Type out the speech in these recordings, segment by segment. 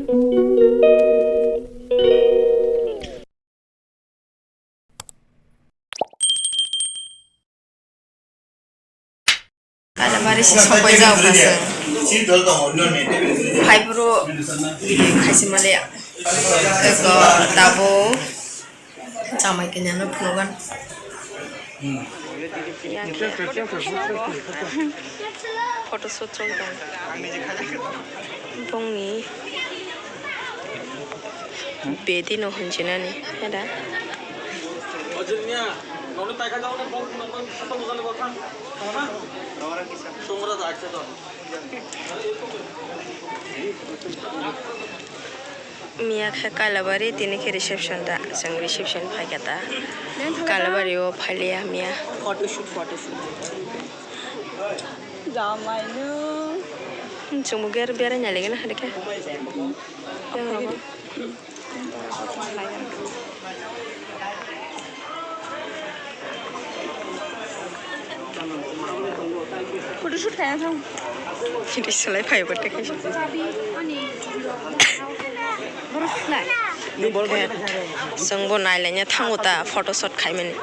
Kalamari si sokoy jauh kaseng. Hai bro, kasih malaya. Eko tabo, camai kenyana punugan. Foto shoot dong. Dongi. Bedi no hunjina nih, ada. Mia ke Kalabari tini ke reception da, sang reception phai kata. Kalabari o phaliya Mia. Photo shoot. Jamai nu. Cuma biar nyale gina ada ke? Photo shoot kaya thong. Jadi selai phai berte ke? Sengbo nailenya thanguta photo shoot khai meni.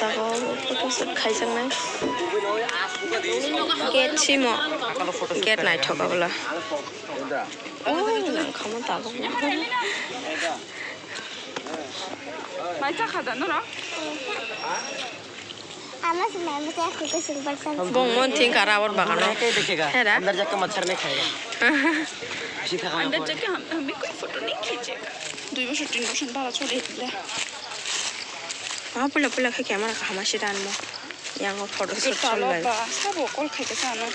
Jago photo shoot khai sangnai. Gate simo. Gate nai thoka bola. Oh, nang khama ta lo. Mai cha khada no ra. आवाज में मुझे कुछ simple सा Bong mon ting karawat bagano. है ना? अंदर जाकर मच्छर नहीं खाएगा अंदर जाके हमें कोई फोटो नहीं खींचेगा 2 वर्ष 3 वर्ष बारा छोड़ दे हाँ पुला के कैमरा का हमारे डान में यहाँ फोटो शूट चल रहा है सब वो कॉल खाई के सानो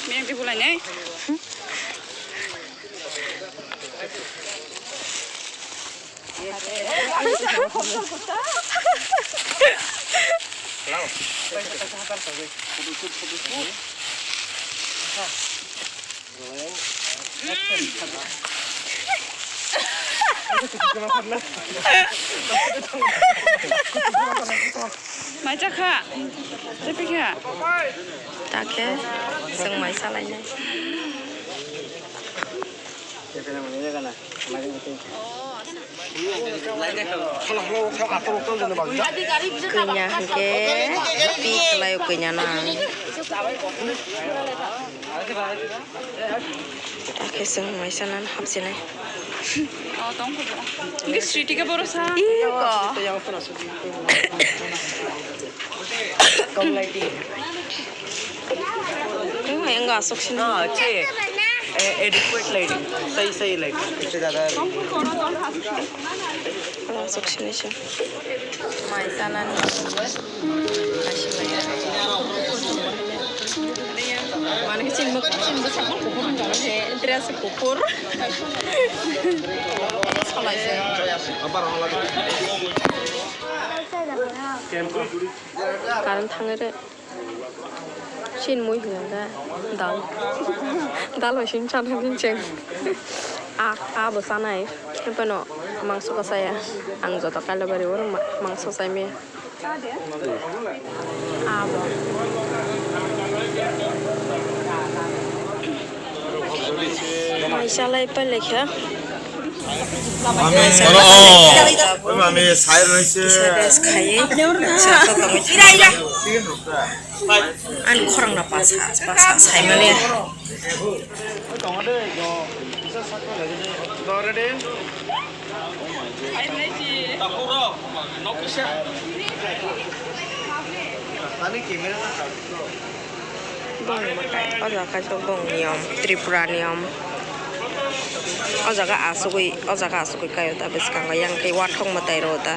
मैं भी बोला नहीं Mai chắc hả? Thế biết hả? ताकि संग मैसा लाइने kenya ke pik layo kenya na ताकि संग मैसा ना हमसे नहीं तों को इनके स्ट्रीट के बोरो सा कम लाइटिंग क्यों यंगा सुक्षिन हाँ अच्छे एडिक्वेट लाइटिंग सही लाइटिंग इससे ज़्यादा सुक्षिन है मैसा ना mana kecil besar kukur enggak sih dress kukur salah sih karena tangernya sin mui hingga dal sin cantik cincin besar naik apa no mangso ke saya angzo tak kalau baru orang mangso saya me Maishalai pelik ya. Mami sayur nasi. Sedes kaya. Siapa kamu? An kurang napas saya melihat. Bong makai, ojaga bong niam, Tripura niam. Ojaga asukui kayo tapi sekarang yang kayak wathong matai roda.